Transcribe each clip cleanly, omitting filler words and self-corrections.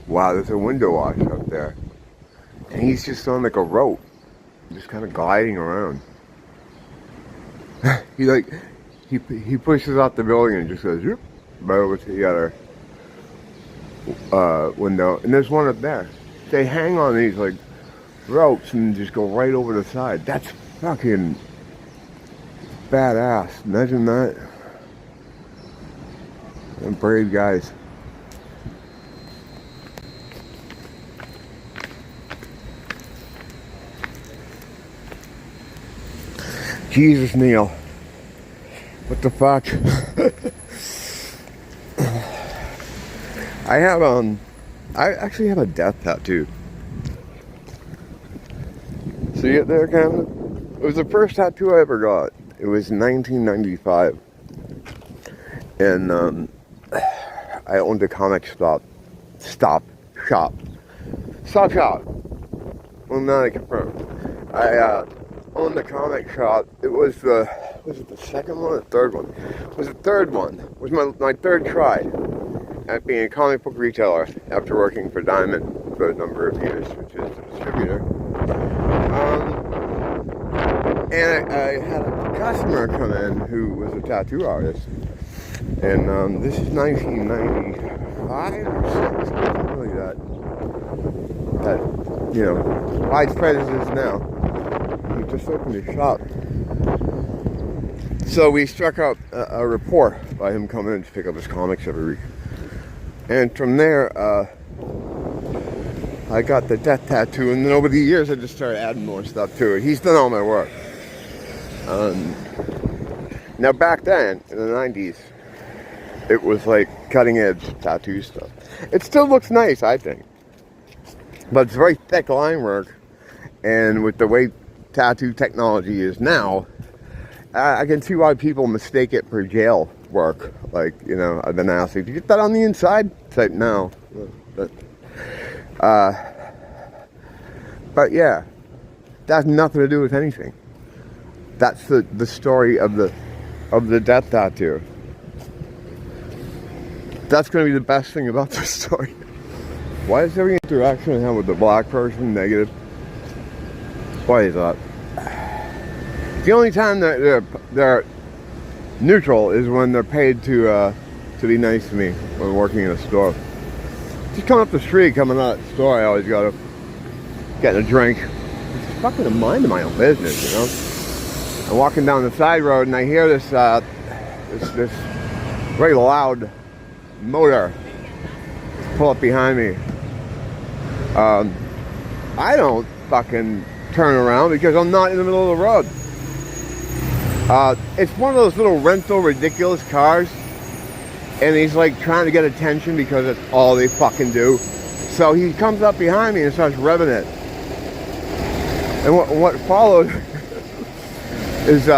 wow, there's a window wash up there. And he's just on like a rope, just kind of gliding around. He pushes out the building and just goes, whoop, right over to the other window. And there's one up there. They hang on these like ropes and just go right over the side. That's fucking badass. Imagine that. Them brave guys. Jesus, Neil. What the fuck? I actually have a death tattoo. See it there, Cameron? It was the first tattoo I ever got. It was 1995. And I owned a comic shop. Well, now I confirm. I owned the comic shop. It was it the second one or the third one? It was the third one. It was my third try at being a comic book retailer after working for Diamond for a number of years, which is a distributor. And I had a customer come in who was a tattoo artist. And this is 1995 or 6, something like that, you know, widespread as it is now. He just opened his shop. So we struck up a rapport by him coming in to pick up his comics every week. And from there, I got the death tattoo, and then over the years I just started adding more stuff to it. He's done all my work. Now back then, in the 90s, it was like cutting edge tattoo stuff. It still looks nice, I think. But it's very thick line work. And with the way tattoo technology is now, I can see why people mistake it for jail work. Like, you know, I've been asked, "Did you get that on the inside?" It's like, no. But yeah, that has nothing to do with anything. That's the story of the death tattoo. That's going to be the best thing about this story. Why is every interaction I have with the black person negative? Why is that? The only time that they're neutral is when they're paid to be nice to me when working in a store. Just coming up the street, coming out of the store, I always gotta get a drink. It's fucking a mind of my own business, you know. I'm walking down the side road and I hear this very loud motor pull up behind me. I don't fucking turn around because I'm not in the middle of the road. It's one of those little rental ridiculous cars, and he's like trying to get attention because that's all they fucking do. So he comes up behind me and starts revving it. And what followed is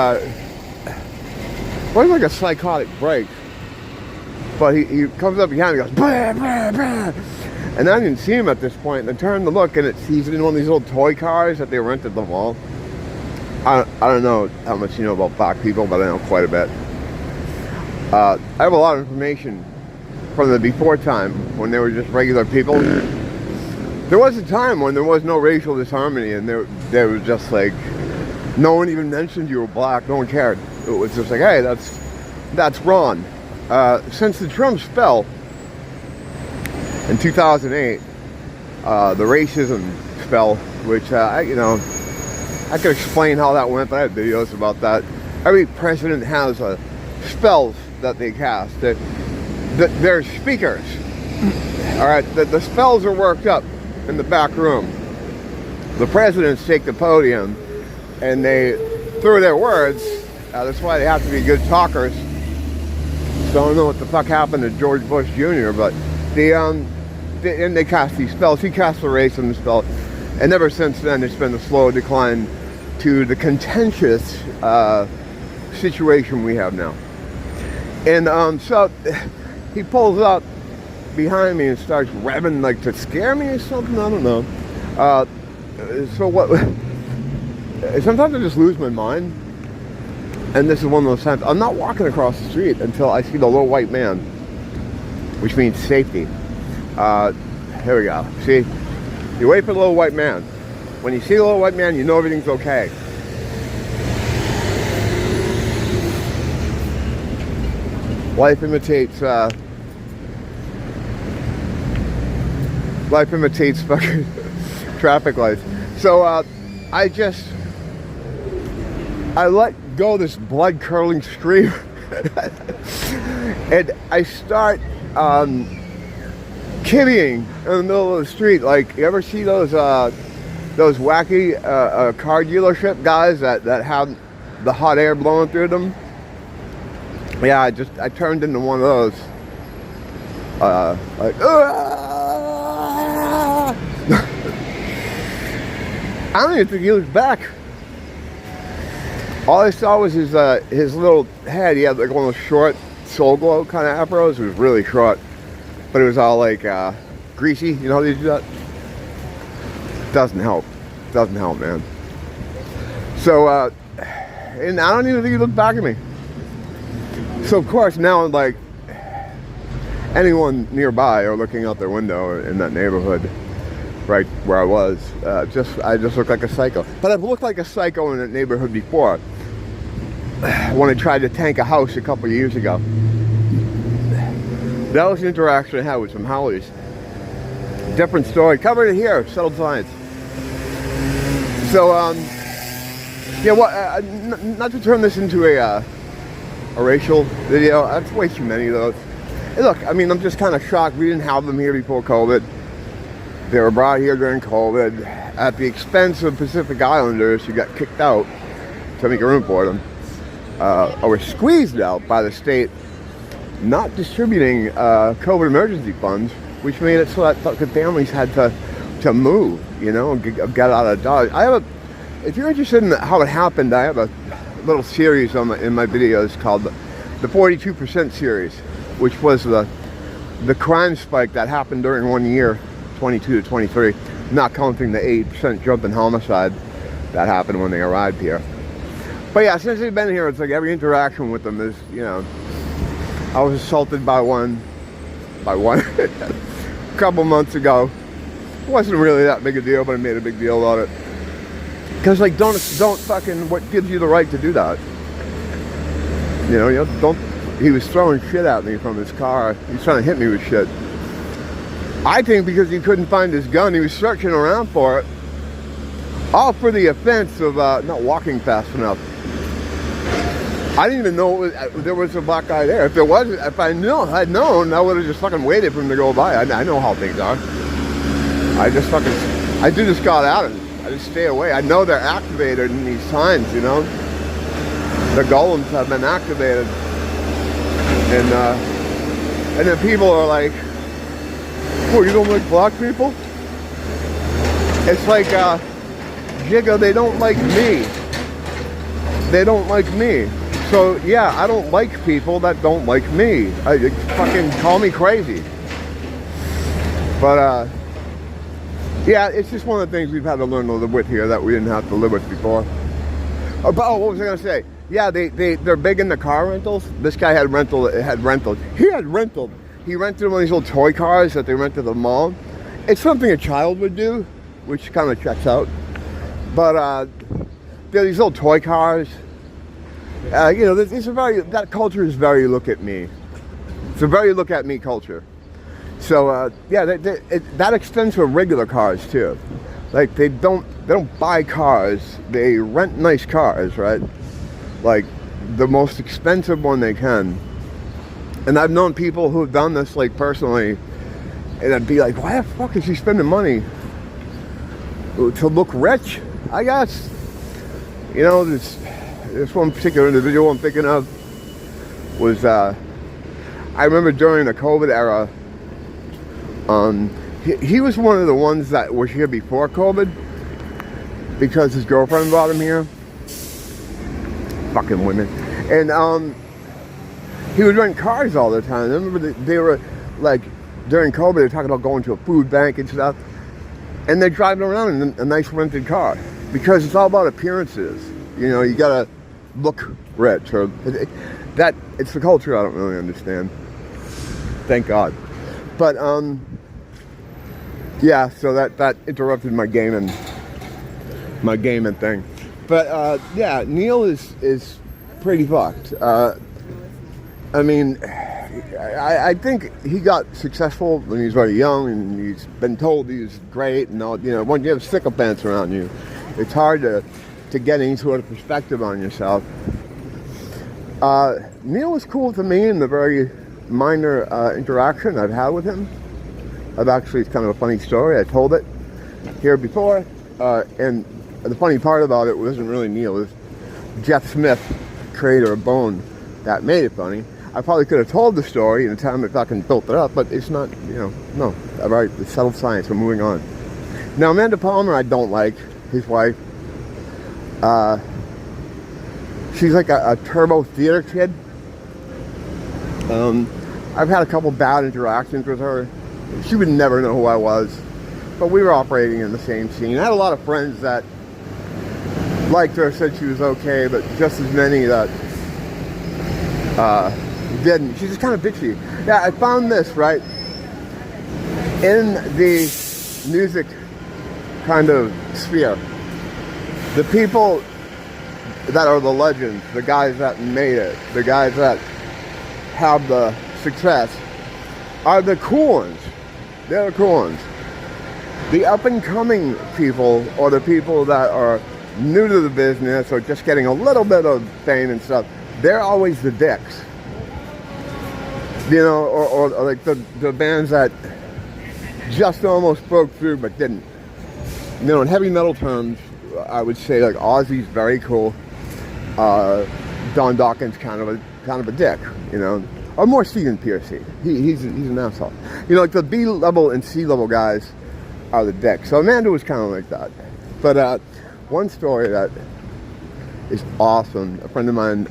wasn't like a psychotic break, but he comes up behind me and goes, bah, bah, bah. And I didn't see him at this point, and I turned to look, and he's in one of these little toy cars that they rent at the mall. I don't know how much you know about black people, but I know quite a bit. I have a lot of information from the before time when they were just regular people. There was a time when there was no racial disharmony, and there was just like, no one even mentioned you were black, no one cared. It was just like, hey, that's Ron. Since the Trump fell in 2008, the racism fell, which I could explain how that went, but I have videos about that. Every president has spells that they cast. They're speakers. All right, the spells are worked up in the back room. The presidents take the podium and they through their words. That's why they have to be good talkers. So I don't know what the fuck happened to George Bush Jr., but they cast these spells. He cast the racism spell, and ever since then it's been a slow decline to the contentious situation we have now. And so he pulls up behind me and starts revving like to scare me or something. I don't know. So what? Sometimes I just lose my mind, and this is one of those times. I'm not walking across the street until I see the little white man, which means safety. Here we go. See, you wait for the little white man. When you see the little white man, you know everything's okay. Life imitates fucking traffic lights. So I let go this blood curdling scream, and I start kittying in the middle of the street. Like, you ever see those wacky car dealership guys that have the hot air blowing through them? Yeah, I turned into one of those. Like, I don't even think he looked back. All I saw was his little head. He had like one of those short soul glow kind of afros. It was really short, but it was all like greasy. You know how they do that? Doesn't help. Doesn't help, man. So, and I don't even think he looked back at me. So of course now, like, anyone nearby or looking out their window in that neighborhood, right where I was, I just look like a psycho. But I've looked like a psycho in that neighborhood before. When I tried to tank a house a couple of years ago. That was an interaction I had with some howlies. Different story. Covered it here. Settled science. So, yeah. What? Not to turn this into a racial video. That's way too many of those. Hey, look, I mean, I'm just kind of shocked. We didn't have them here before COVID. They were brought here during COVID at the expense of Pacific Islanders who got kicked out to make room for them, or were squeezed out by the state not distributing COVID emergency funds, which made it so that fucking families had to move, you know, and get out of Dodge. If you're interested in how it happened, I have a little series in my videos called the 42% series, which was the crime spike that happened during 1 year, 22 to 23, not counting the 8% jump in homicide that happened when they arrived here. But yeah, since they've been here, it's like every interaction with them is, you know, I was assaulted by one a couple months ago. It wasn't really that big a deal, but I made a big deal about it. Because, like, don't fucking, what gives you the right to do that? You know, don't, he was throwing shit at me from his car. He was trying to hit me with shit. I think because he couldn't find his gun, he was searching around for it. All for the offense of not walking fast enough. I didn't even know there was a black guy there. If I had known, I would have just fucking waited for him to go by. I know how things are. I do just got out of it. I just stay away. I know they're activated in these times, you know. The golems have been activated. And then people are like, oh, you don't like black people? It's like, Jigga, they don't like me. They don't like me. So, yeah, I don't like people that don't like me. Fucking call me crazy. But, yeah, it's just one of the things we've had to learn to live with here that we didn't have to live with before. Oh, what was I going to say? Yeah, they're big into car rentals. This guy had rentals. He had rented one of these little toy cars that they rented at the mall. It's something a child would do, which kind of checks out. But they're these little toy cars. You know, that culture is very look at me. It's a very look at me culture. So yeah, that extends to regular cars too. Like they don't buy cars. They rent nice cars, right? Like the most expensive one they can. And I've known people who've done this, like, personally, and I'd be like, why the fuck is he spending money to look rich? I guess, you know, this one particular individual I'm thinking of was, I remember during the COVID era, he was one of the ones that was here before COVID because his girlfriend brought him here. Fucking women. And, he would rent cars all the time. I remember they were, like, during COVID, they were talking about going to a food bank and stuff. And they're driving around in a nice rented car. Because it's all about appearances. You know, you gotta look rich. Or it's the culture I don't really understand. Thank God. But, Yeah, so that interrupted my gaming thing. But yeah, Neil is pretty fucked. I mean, I think he got successful when he was very young, and he's been told he's great and all. You know, when you have sycophants around you, it's hard to get any sort of perspective on yourself. Neil was cool to me in the very minor interaction I've had with him. It's kind of a funny story. I told it here before, and the funny part about it wasn't really Neil. It was Jeff Smith, creator of Bone, that made it funny. I probably could have told the story in the time it fucking built it up, but it's not, no. All right, it's settled science. We're moving on. Now, Amanda Palmer, I don't like, his wife. She's like a turbo theater kid. I've had a couple bad interactions with her. She would never know who I was, but we were operating in the same scene. I had a lot of friends that liked her, said she was okay, but just as many that didn't. She's just kind of bitchy. Yeah, I found this, right, in the music kind of sphere. The people that are the legends, the guys that made it, the guys that have the success, are the cool ones. They're the cool ones. The up-and-coming people, or the people that are new to the business, or just getting a little bit of fame and stuff, they're always the dicks. Or like the bands that just almost broke through but didn't. In heavy metal terms, I would say like Ozzy's very cool. Don Dawkins kind of a dick, or more Stephen Pearcy. He's an asshole. Like the B level and C level guys are the dicks. So Amanda was kind of like that. But one story that is awesome. A friend of mine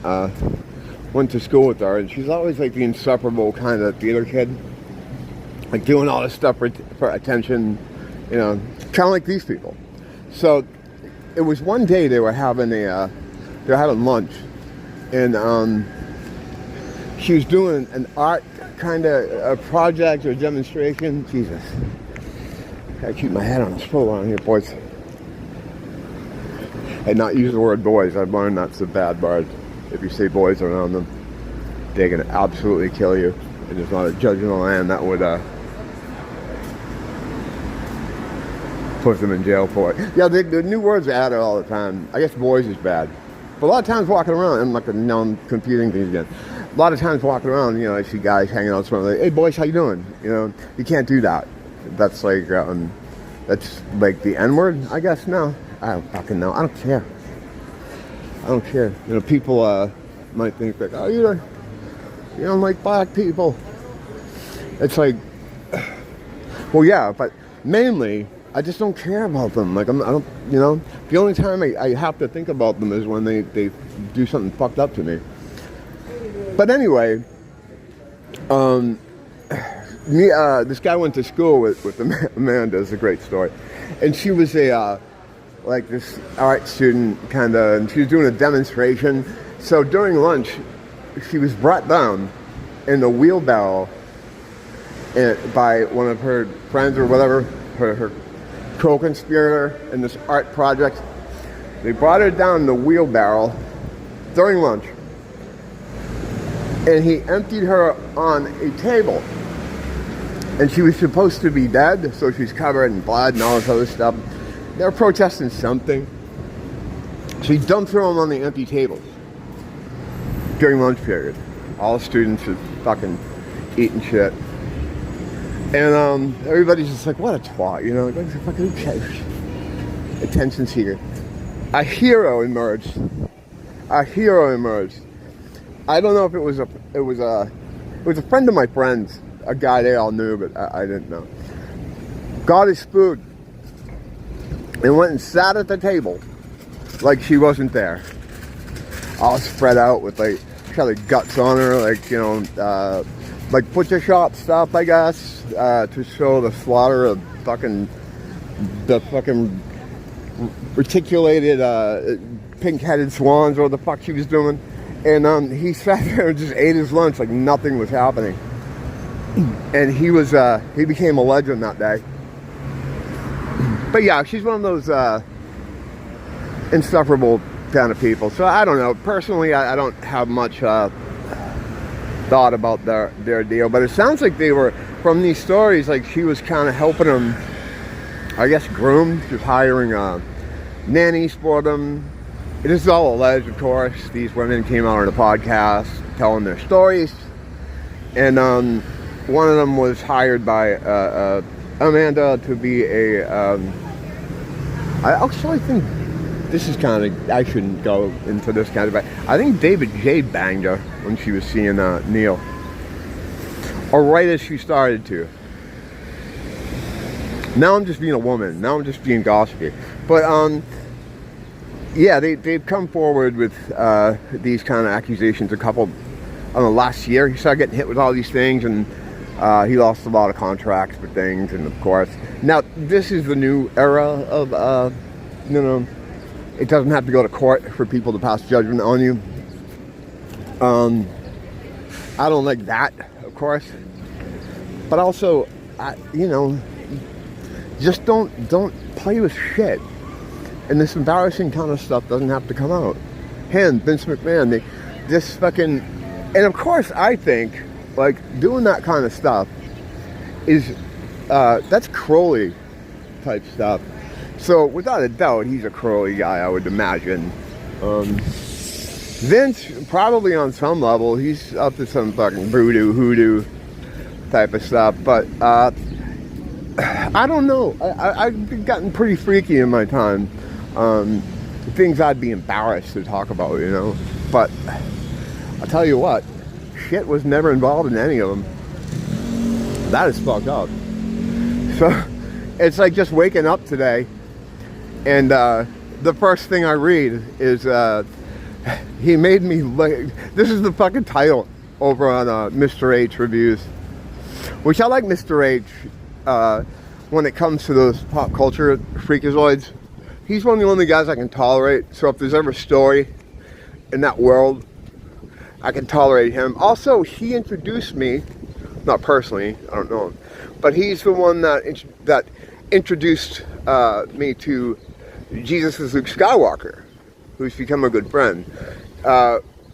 went to school with her, and she's always like the insufferable kind of theater kid, like doing all this stuff for attention, kind of like these people. So it was one day they were having lunch, and she was doing an art kind of a project or demonstration. Jesus, gotta keep my head on a swivel around here, boys. And not use the word boys. I've learned that's a bad word. If you say boys around them, they can absolutely kill you. And there's not a judge in the land that would put them in jail for it. Yeah, the new words are added all the time. I guess boys is bad. But a lot of times walking around, I'm confusing things again. A lot of times walking around, I see guys hanging out somewhere like, hey boys, how you doing? You can't do that. That's like the N-word, I guess. No, I don't fucking know. I don't care. People might think like, oh, you don't like black people. It's like, well, yeah, but mainly, I just don't care about them. Like, the only time I have to think about them is when they do something fucked up to me. But anyway, this guy went to school with Amanda. It's a great story. And she was this art student kind of, and she was doing a demonstration. So during lunch, she was brought down in the wheelbarrow by one of her friends or whatever, her co-conspirator in this art project. They brought her down the wheelbarrow during lunch, and he emptied her on a table. And she was supposed to be dead, so she's covered in blood and all this other stuff. They were protesting something. So he dumped her on the empty tables during lunch period. All the students are fucking eating shit. And everybody's just like, what a twat, like, what the fucking who cares? Attention seeker. A hero emerged. I don't know if it was a friend of my friends, a guy they all knew, but I didn't know. Got his food and went and sat at the table like she wasn't there. All spread out with like kind of guts on her, like butcher shop stuff, I guess, to show the slaughter of the fucking reticulated pink-headed swans, or what the fuck she was doing. And he sat there and just ate his lunch like nothing was happening. And he became a legend that day. But yeah, she's one of those insufferable kind of people. So I don't know. Personally, I don't have much thought about their deal. But it sounds like they were, from these stories, like she was kind of helping them, I guess, groom. Just hiring nannies for them. This is all alleged, of course. These women came out on a podcast telling their stories. And one of them was hired by Amanda to be a... I actually think this is kind of... I shouldn't go into this kind of... I think David J. banged her when she was seeing Neil. Or right as she started to. Now I'm just being a woman. Now I'm just being gossipy. But... yeah, they've come forward with these kind of accusations. I don't know, last year he started getting hit with all these things, and he lost a lot of contracts for things. And of course, now this is the new era of, you know, it doesn't have to go to court for people to pass judgment on you. I don't like that, of course, but also, you know, just don't play with shit. And this embarrassing kind of stuff doesn't have to come out. Him, Vince McMahon, this fucking... And of course, I think, like, doing that kind of stuff is... that's Crowley type stuff. So, without a doubt, he's a Crowley guy, I would imagine. Vince, probably on some level, he's up to some fucking voodoo, hoodoo type of stuff. But, I don't know. I've gotten pretty freaky in my time. Things I'd be embarrassed to talk about, you know. But I'll tell you what, shit was never involved in any of them. That is fucked up. So it's like just waking up today, and the first thing I read is he made me like... This is the fucking title over on Mr. H reviews, which I like Mr. H when it comes to those pop culture freakazoids. He's one of the only guys I can tolerate. So if there's ever a story in that world, I can tolerate him. Also, he introduced me, not personally, I don't know him, but he's the one that introduced me to Jesus as Luke Skywalker, who's become a good friend.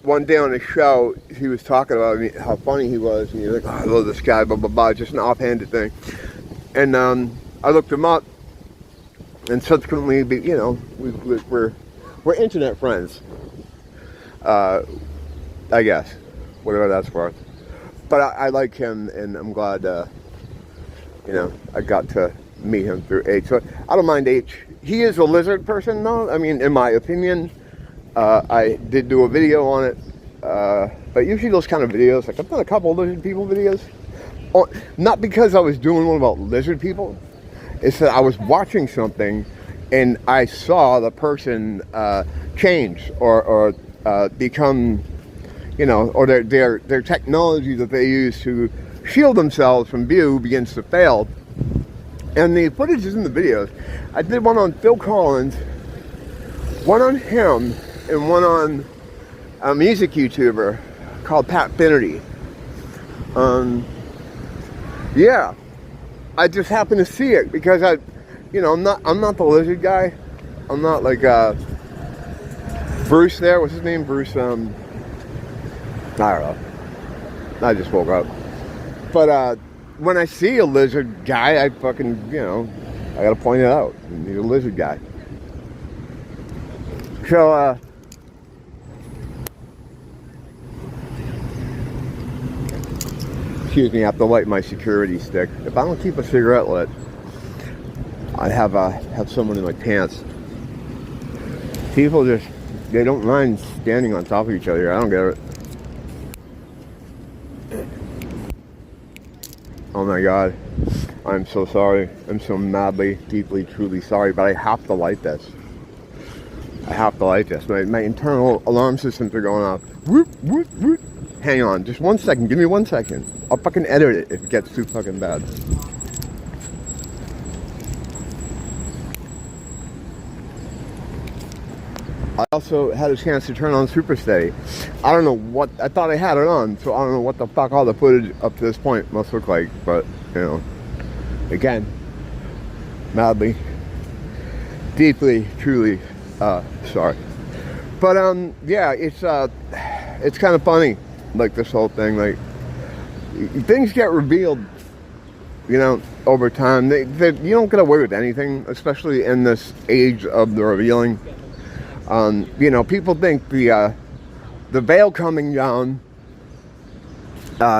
One day on the show, he was talking about me, how funny he was, and he was like, oh, I love this guy, blah, blah, blah, just an offhanded thing. And I looked him up, and subsequently, you know, we're internet friends, I guess, whatever that's worth. But I like him, and I'm glad, you know, I got to meet him through H. So I don't mind H. He is a lizard person, though. I mean, in my opinion, I did do a video on it. But usually those kind of videos, like I've done a couple of lizard people videos. Not because I was doing one about lizard people. It's that I was watching something and I saw the person change or become, you know, or their technology that they use to shield themselves from view begins to fail. And the footage is in the videos. I did one on Phil Collins, one on him, and one on a music YouTuber called Pat Finnerty. Yeah, I just happened to see it because you know, I'm not the lizard guy. I'm not like Bruce there. What's his name? Bruce. I don't know. I just woke up. But when I see a lizard guy, I fucking, you know, I gotta point it out. He's a lizard guy. So excuse me, I have to light my security stick. If I don't keep a cigarette lit, I have someone in my pants. People just, they don't mind standing on top of each other. I don't get it. Oh my God. I'm so sorry. I'm so madly, deeply, truly sorry, but I have to light this. I have to light this. My internal alarm systems are going off. Whoop, whoop, whoop. Hang on, just 1 second. Give me 1 second. I'll fucking edit it if it gets too fucking bad. I also had a chance to turn on Super Steady. I don't know what, I thought I had it on, so I don't know what the fuck all the footage up to this point must look like, but, you know, again, madly, deeply, truly sorry. But yeah, it's kind of funny, like this whole thing. Like things get revealed, you know, over time. You don't get away with anything, especially in this age of the revealing. You know, people think the veil coming down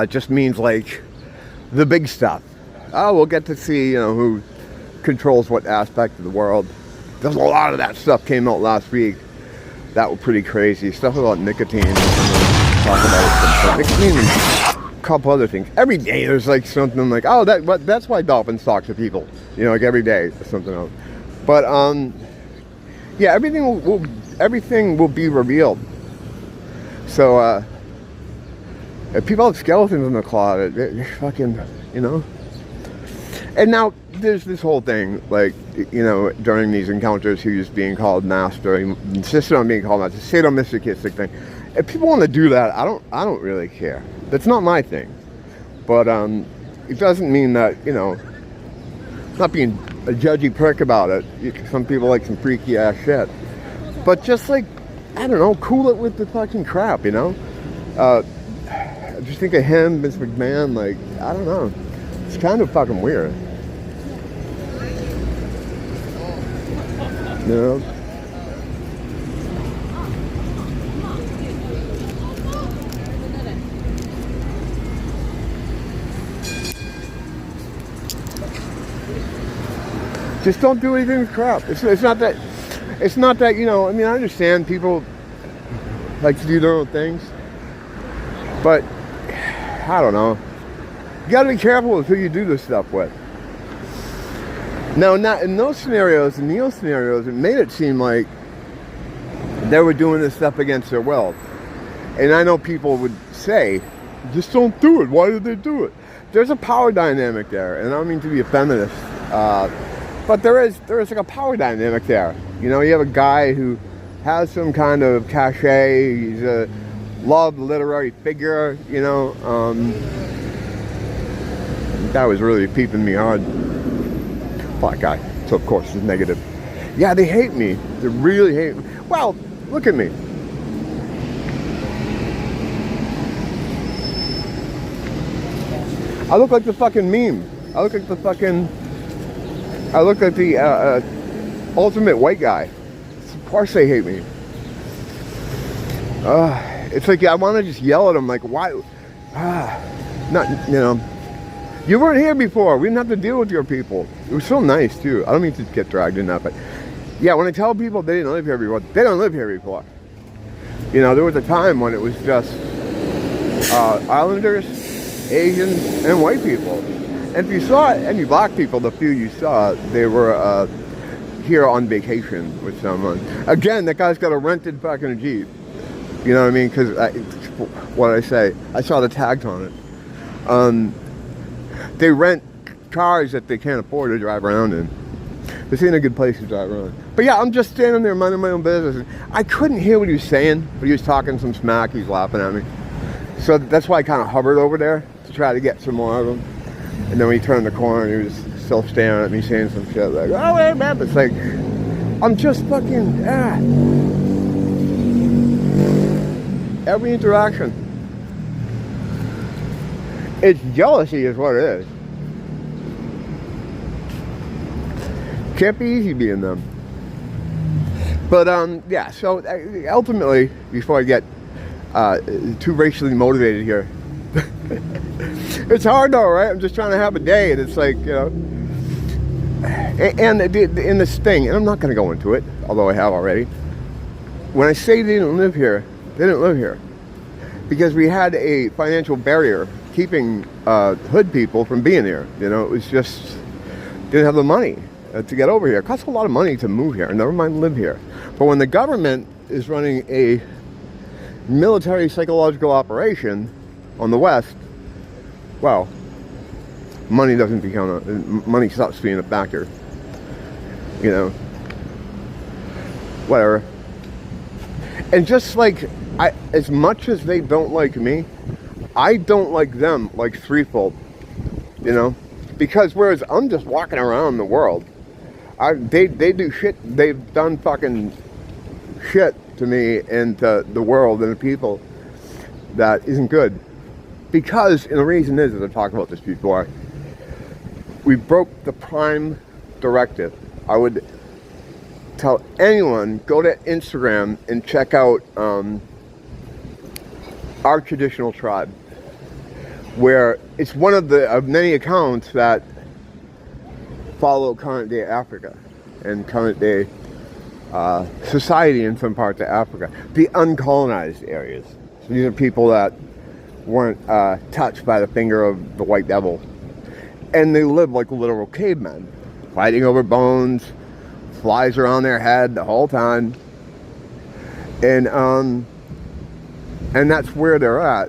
just means like the big stuff. Oh, we'll get to see, you know, who controls what aspect of the world. There's a lot of that stuff came out last week. That was pretty crazy. Stuff about nicotine. Talk about nicotine and a couple other things. Every day there's like something like, oh, that's why dolphins talk to people. You know, like every day there's something else. But yeah, everything will be revealed. So if people have skeletons in the closet, they're fucking, you know. And now there's this whole thing, like, you know, during these encounters, he was being called master. He insisted on being called master. Sadomasochistic thing. If people want to do that, I don't really care. That's not my thing. But it doesn't mean that, you know, not being a judgy prick about it. Some people like some freaky ass shit. But just like, I don't know, cool it with the fucking crap, you know. Just think of him, Vince McMahon. Like, I don't know. It's kind of fucking weird. You know? Just don't do anything with crap. It's not that, you know, I mean, I understand people like to do their own things, but I don't know. You gotta be careful with who you do this stuff with. Now, not in those scenarios, in Neil's scenarios, it made it seem like they were doing this stuff against their will. And I know people would say, just don't do it. Why did they do it? There's a power dynamic there, and I don't mean to be a feminist, but there is like a power dynamic there. You know, you have a guy who has some kind of cachet. He's a loved literary figure. You know, that was really peeping me hard. Black guy, so of course it's negative. Yeah, they hate me. They really hate me. Well, look at me. I look like the fucking meme. I look like the ultimate white guy. Of course they hate me. It's like I want to just yell at them, like, why? Not, you know. You weren't here before. We didn't have to deal with your people. It was so nice, too. I don't mean to get dragged in that, but yeah, when I tell people they didn't live here before, they don't live here before. You know, there was a time when it was just Islanders, Asians, and white people. And if you saw any black people, the few you saw, they were here on vacation with someone. Again, that guy's got a rented fucking Jeep. You know what I mean? Because, what did I say? I saw the tags on it. They rent cars that they can't afford to drive around in. This ain't a good place to drive around. But yeah, I'm just standing there minding my own business. I couldn't hear what he was saying, but he was talking some smack. He was laughing at me. So that's why I kind of hovered over there to try to get some more of him. And then when he turned the corner, he was still staring at me saying some shit like, oh, hey, man. It's like, I'm just fucking, every interaction. It's jealousy is what it is. Can't be easy being them. But yeah, so ultimately, before I get too racially motivated here, it's hard though, right? I'm just trying to have a day, and it's like, you know, and in this thing, and I'm not going to go into it, although I have already. When I say they didn't live here, they didn't live here because we had a financial barrier keeping hood people from being here. You know, it was just didn't have the money to get over here. It costs a lot of money to move here, never mind live here. But when the government is running a military psychological operation on the West, well, money stops being a factor. You know, whatever. And just like as much as they don't like me, I don't like them like threefold, you know? Because whereas I'm just walking around the world, They do shit. They've done fucking shit to me and to the world and the people that isn't good. Because, and the reason is, as I've talked about this before, we broke the prime directive. I would tell anyone, go to Instagram and check out our traditional tribe, where it's one of the many accounts that follow current day Africa and current day society in some parts of Africa, the uncolonized areas. So these are people that weren't touched by the finger of the white devil, and they live like literal cavemen, fighting over bones, flies around their head the whole time, and that's where they're at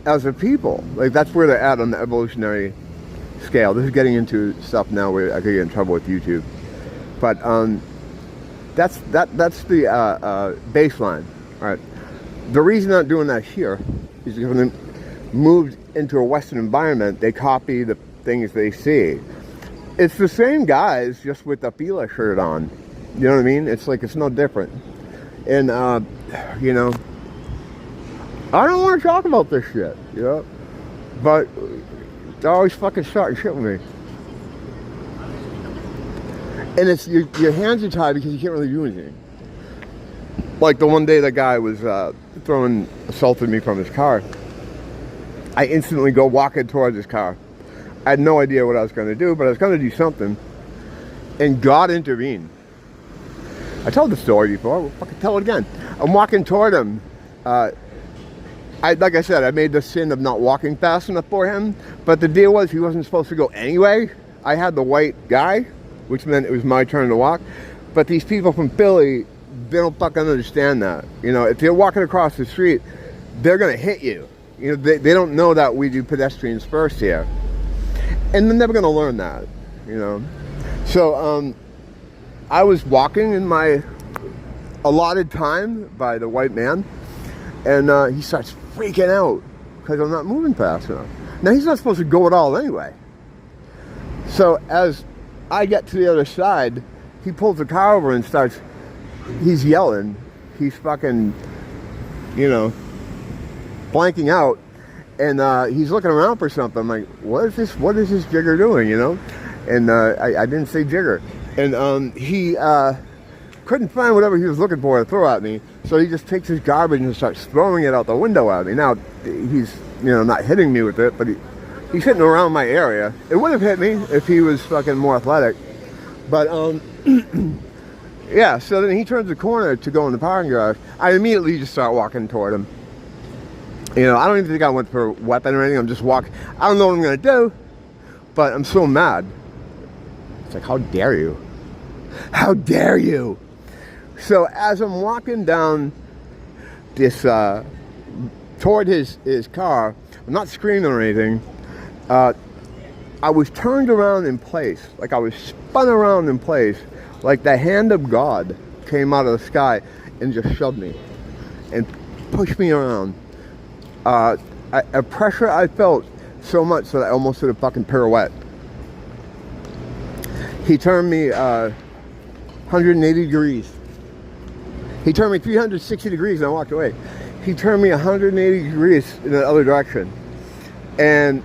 as a people. Like, that's where they're at on the evolutionary scale. This is getting into stuff now where I could get in trouble with YouTube, but that's the baseline. All right. The reason I'm not doing that here is because when they moved into a Western environment, they copy the things they see. It's the same guys, just with the Fila shirt on. You know what I mean? It's like, it's no different. And you know, I don't want to talk about this shit, you know, but they're always fucking starting shit with me. And it's, your hands are tied because you can't really do anything. Like the one day the guy was assaulted me from his car. I instantly go walking towards his car. I had no idea what I was going to do, but I was going to do something. And God intervened. I told the story before, I'll fucking tell it again. I'm walking toward him. Like I said, I made the sin of not walking fast enough for him. But the deal was, he wasn't supposed to go anyway. I had the white guy, which meant it was my turn to walk. But these people from Philly, they don't fucking understand that. You know, if they're walking across the street, they're going to hit you. You know, they don't know that we do pedestrians first here. And they're never going to learn that, you know. So, I was walking in my allotted time by the white man, and he starts freaking out because I'm not moving fast enough. Now, he's not supposed to go at all anyway. So, as I get to the other side, he pulls the car over and he's yelling. He's fucking, you know, blanking out. And he's looking around for something. I'm like, what is this jigger doing, you know? And I didn't say jigger. And he couldn't find whatever he was looking for to throw at me. So he just takes his garbage and starts throwing it out the window at me. Now, he's, you know, not hitting me with it, but he's hitting around my area. It would have hit me if he was fucking more athletic. But, yeah, so then he turns the corner to go in the parking garage. I immediately just start walking toward him. You know, I don't even think I went for a weapon or anything. I'm just walking. I don't know what I'm going to do, but I'm so mad. It's like, how dare you? How dare you? So as I'm walking down this, toward his car, I'm not screaming or anything. I was turned around in place. Like I was spun around in place. Like the hand of God came out of the sky and just shoved me and pushed me around. A pressure I felt so much that I almost did a fucking pirouette. He turned me 180 degrees. He turned me 360 degrees and I walked away. He turned me 180 degrees in the other direction. And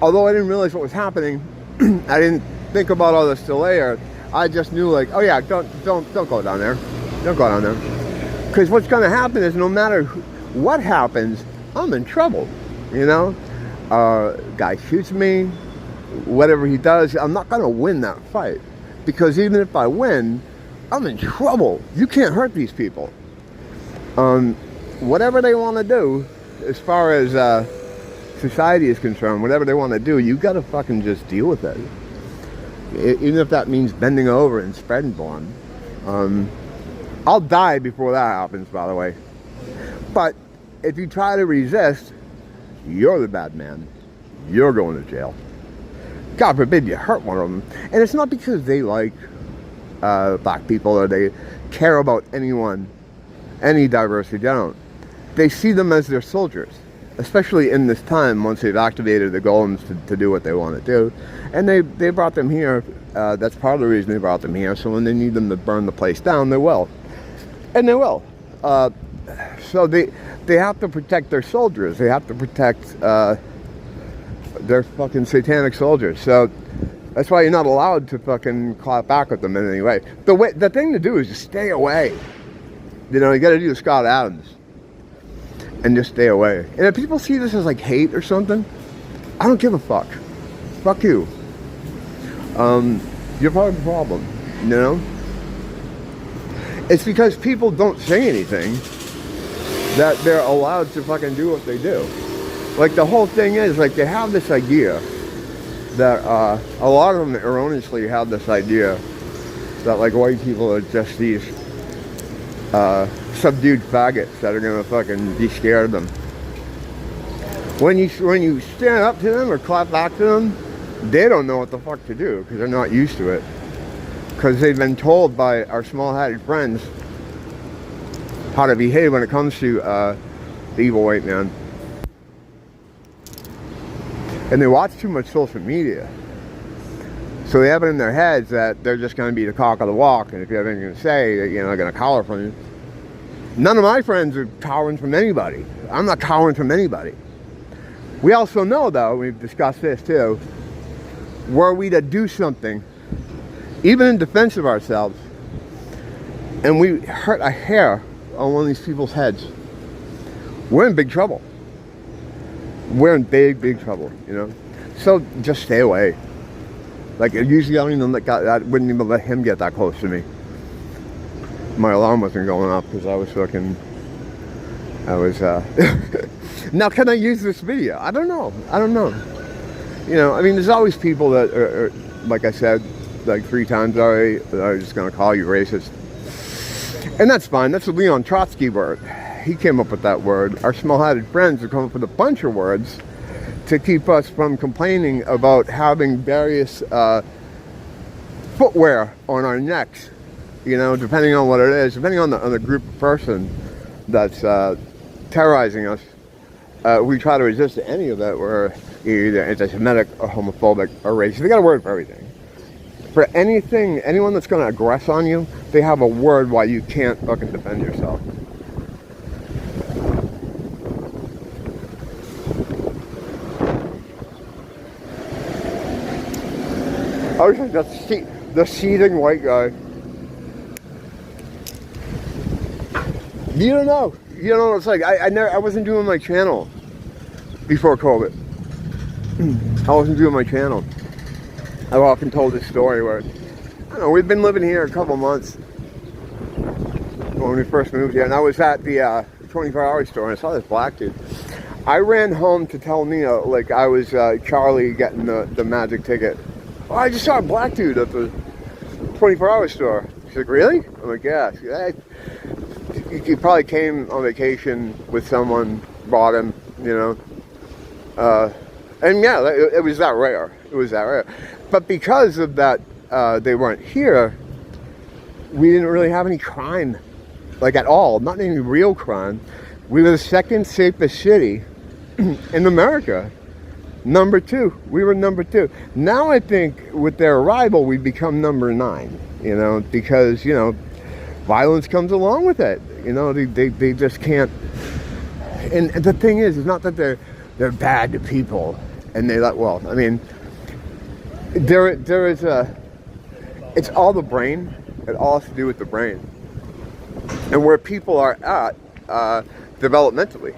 although I didn't realize what was happening, I didn't think about all this delay. I just knew, like, oh yeah, don't go down there. Don't go down there. Because what's going to happen is no matter what happens, I'm in trouble, you know? Guy shoots me, whatever he does, I'm not going to win that fight. Because even if I win, I'm in trouble. You can't hurt these people. Whatever they want to do, as far as society is concerned, whatever they want to do, you got to fucking just deal with it. Even if that means bending over and spreading born. I'll die before that happens, by the way. But if you try to resist, you're the bad man. You're going to jail. God forbid you hurt one of them. And it's not because they like black people or they care about anyone, any diversity. They don't. They see them as their soldiers. especially in this time, once they've activated the golems to do what they want to do. And they brought them here. That's part of the reason they brought them here. So when they need them to burn the place down, they will. And they will. So they have to protect their soldiers. They have to protect their fucking satanic soldiers. So that's why you're not allowed to fucking clap back with them in any way. The thing to do is just stay away. You know, you got to do the Scott Adams and just stay away. And if people see this as like hate or something, I don't give a fuck. Fuck you. You're part of the problem, you know? It's because people don't say anything that they're allowed to fucking do what they do. Like, the whole thing is, like, they have this idea that, a lot of them erroneously have this idea that, like, white people are just these, subdued faggots that are gonna fucking be scared of them. When you stand up to them or clap back to them, they don't know what the fuck to do because they're not used to it. Because they've been told by our small-hatted friends how to behave when it comes to the evil white man. And they watch too much social media. So they have it in their heads that they're just going to be the cock of the walk, and if you have anything to say, you know, they're going to cower from you. None of my friends are cowering from anybody. I'm not cowering from anybody. We also know, though, we've discussed this too, were we to do something, even in defense of ourselves, and we hurt a hair on one of these people's heads, we're in big trouble. We're in big, big trouble, you know? So just stay away. Like, usually I don't even I wouldn't even let him get that close to me. My alarm wasn't going off because I was now can I use this video? I don't know. You know, I mean, there's always people that are like I said, like 3 times already, that are just going to call you racist. And that's fine. That's a Leon Trotsky word. He came up with that word. Our small-hatted friends have come up with a bunch of words to keep us from complaining about having various footwear on our necks. You know, depending on what it is, depending on the group of person that's terrorizing us. We try to resist any of that. We're either anti-Semitic or homophobic or racist. They got a word for everything. For anything, anyone that's going to aggress on you, they have a word why you can't fucking defend yourself. Oh, the seething white guy. You don't know what it's like. I wasn't doing my channel before COVID. I wasn't doing my channel. I've often told this story where, I don't know, we've been living here a couple months when we first moved here, and I was at the 24-hour store and I saw this black dude. I ran home to tell Nia, like I was Charlie getting the magic ticket. Oh, I just saw a black dude at the 24-hour store. She's like, really? I'm like, yeah. He probably came on vacation with someone, bought him, you know. And yeah, it was that rare. It was that rare. But because of that, they weren't here, we didn't really have any crime, like at all. Not any real crime. We were the second safest city in America. Number 2. We were number 2. Now I think with their arrival, we've become number 9, you know, because, you know, violence comes along with it. You know, they just can't. And the thing is, it's not that they're bad to people, and they let, well, I mean, there is it's all the brain. It all has to do with the brain. And where people are at, developmentally.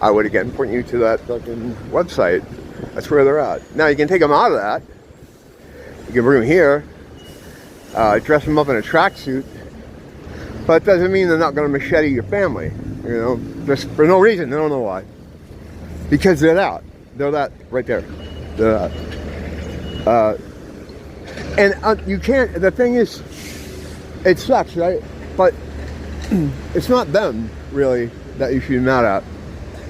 I would again point you to that fucking website. That's where they're at. Now you can take them out of that. You can bring them here, dress them up in a tracksuit, but it doesn't mean they're not going to machete your family. You know, just for no reason. They don't know why. Because they're that. They're that right there. They're that. And you can't. The thing is, it sucks, right? But it's not them really that you should be mad at.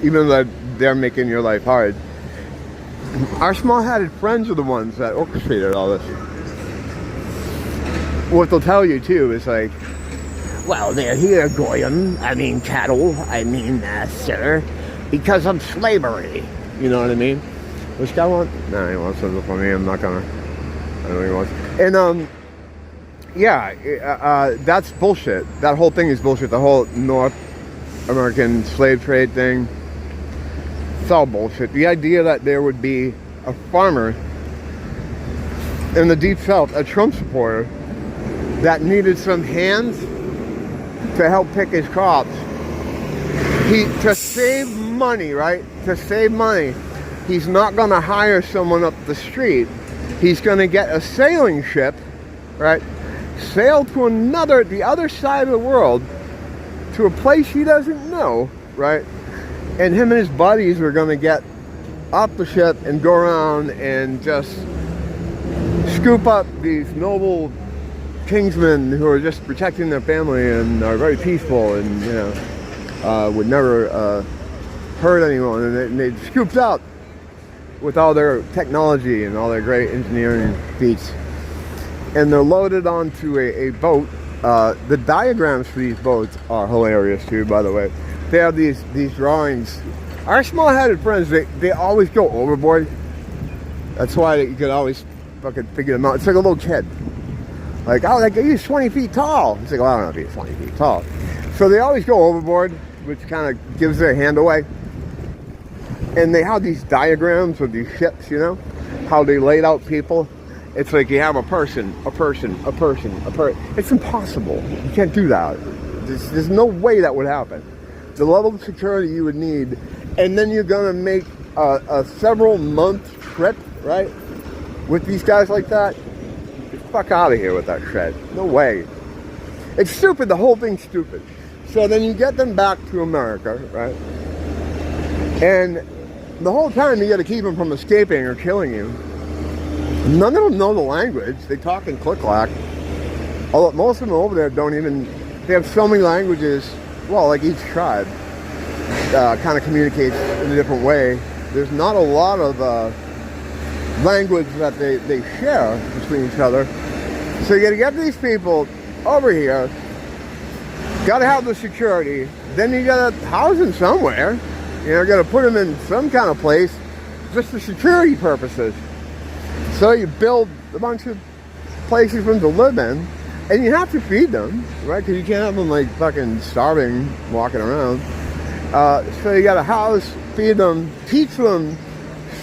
Even though they're making your life hard. Our small-hatted friends are the ones that orchestrated all this. What they'll tell you, too, is like, well, they're here, Goyim. I mean, cattle. I mean, sir. because of slavery. You know what I mean? This guy wants... No, he wants to look on me. I'm not gonna... I don't know what he wants. And, yeah, that's bullshit. That whole thing is bullshit. The whole North American slave trade thing. It's all bullshit. The idea that there would be a farmer in the Deep South, a Trump supporter, that needed some hands to help pick his crops. To save money, right? To save money, he's not going to hire someone up the street. He's going to get a sailing ship, right? Sail to the other side of the world, to a place he doesn't know, right? And him and his buddies are going to get off the ship and go around and just scoop up these noble kingsmen who are just protecting their family and are very peaceful and, you know, would never hurt anyone. And they scooped out with all their technology and all their great engineering feats. And they're loaded onto a boat. The diagrams for these boats are hilarious too, by the way. They have these drawings. Our small-headed friends, they always go overboard. That's why you could always fucking figure them out. It's like a little kid. Like, oh, like he's 20 feet tall. It's like, well, I don't know if he's 20 feet tall. So they always go overboard, which kind of gives their hand away. And they have these diagrams of these ships, you know, how they laid out people. It's like you have a person. It's impossible. You can't do that. There's no way that would happen. The level of security you would need, and then you're gonna make a several month trip, right? With these guys like that, get the fuck out of here with that shit. No way. It's stupid. The whole thing's stupid. So then you get them back to America, right? And the whole time you got to keep them from escaping or killing you. None of them know the language. They talk in click-clack. Although most of them over there don't even... They have so many languages. Well, like each tribe kind of communicates in a different way. There's not a lot of language that they share between each other. So you got to get these people over here. Got to have the security. Then you got to house them somewhere. You know, got to put them in some kind of place just for security purposes. So you build a bunch of places for them to live in. And you have to feed them, right? Because you can't have them like fucking starving, walking around. So you got to house, feed them, teach them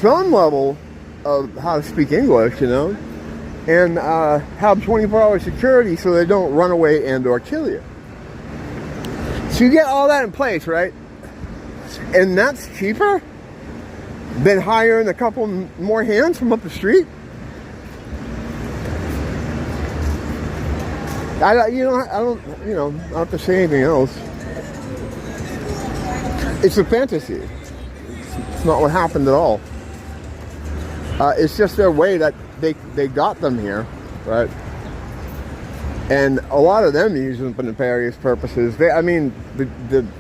some level of how to speak English, you know, and have 24-hour security so they don't run away and or kill you. So you get all that in place, right? And that's cheaper than hiring a couple more hands from up the street. I don't have to say anything else. It's a fantasy. It's not what happened at all. It's just their way that they got them here, right? And a lot of them use them for nefarious purposes.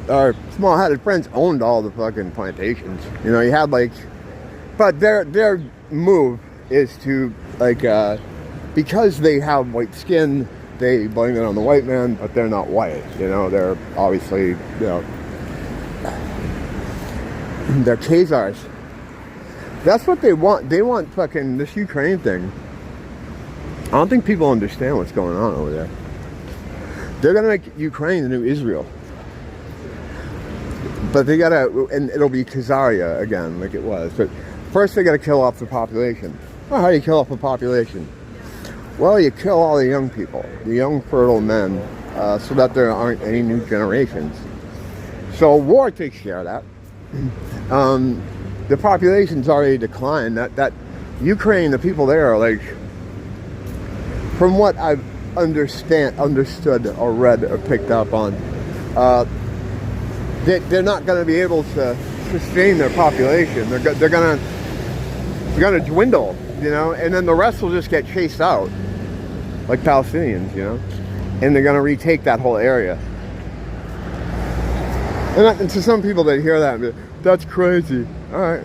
Our small-headed friends owned all the fucking plantations. You know, you had like, but their move is to like, because they have white skin. They blame it on the white man, but they're not white. You know, they're obviously, you know, they're Khazars. That's what they want. They want fucking this Ukraine thing. I don't think people understand what's going on over there. They're gonna make Ukraine the new Israel, but they gotta, and it'll be Khazaria again, like it was. But first, they gotta kill off the population. Well, how do you kill off the population? Well, you kill all the young people, the young fertile men, so that there aren't any new generations. So war takes care of that. The population's already declined. That Ukraine, the people there are like, from what I've understood or read or picked up on, they're not going to be able to sustain their population. They're going to dwindle, you know, and then the rest will just get chased out, like Palestinians, you know, and they're going to retake that whole area. And to some people that hear that, that's crazy. All right.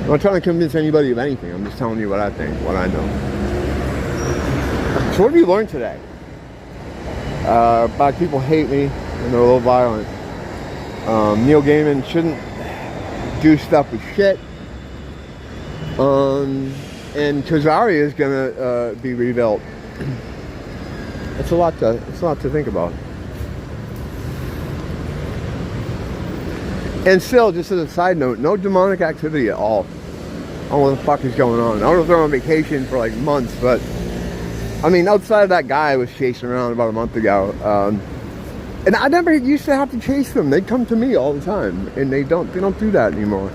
I'm not trying to convince anybody of anything. I'm just telling you what I think, what I know. So what have you learned today? Black people hate me and they're a little violent. Neil Gaiman shouldn't do stuff with shit. And Kazari is gonna be rebuilt. It's a lot to think about. And still, just as a side note, no demonic activity at all. I don't know what the fuck is going on. I don't know if they're on vacation for like months, but I mean, outside of that guy I was chasing around about a month ago, and I never used to have to chase them. They come to me all the time, and they don't do that anymore.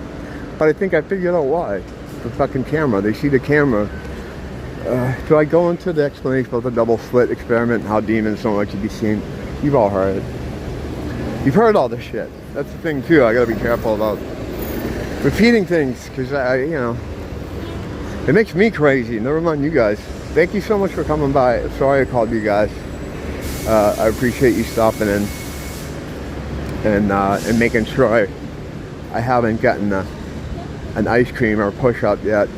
But I think I figured out why. The fucking camera. They see the camera. Do I go into the explanation about the double slit experiment and how demons don't like to be seen? You've all heard it. You've heard all this shit. That's the thing too. I gotta be careful about repeating things, because you know, it makes me crazy. Never mind you guys. Thank you so much for coming by. Sorry I called you guys. I appreciate you stopping in and making sure I haven't gotten an ice cream or push-up yet.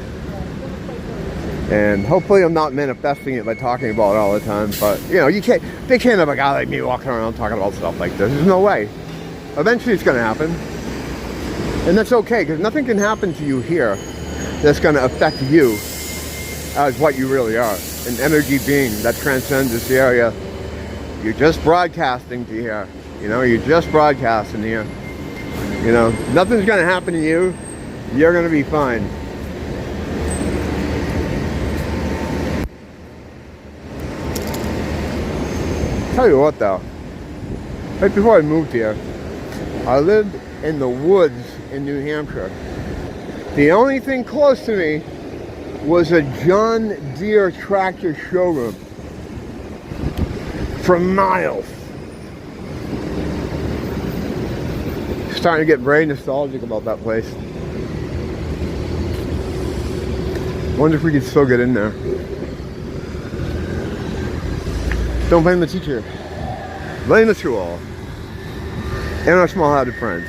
And hopefully I'm not manifesting it by talking about it all the time. But you know, they can't have a guy like me walking around talking about stuff like this. There's no way. Eventually it's going to happen. And that's okay, because nothing can happen to you here that's going to affect you as what you really are. An energy being that transcends this area. You're just broadcasting to here. You know, you're just broadcasting here. You know, nothing's going to happen to you. You're going to be fine. Tell you what though, right before I moved here, I lived in the woods in New Hampshire. The only thing close to me was a John Deere tractor showroom for miles. Starting to get very nostalgic about that place. Wonder if we could still get in there. Don't blame the teacher. Blame the tool. And our small-hearted friends.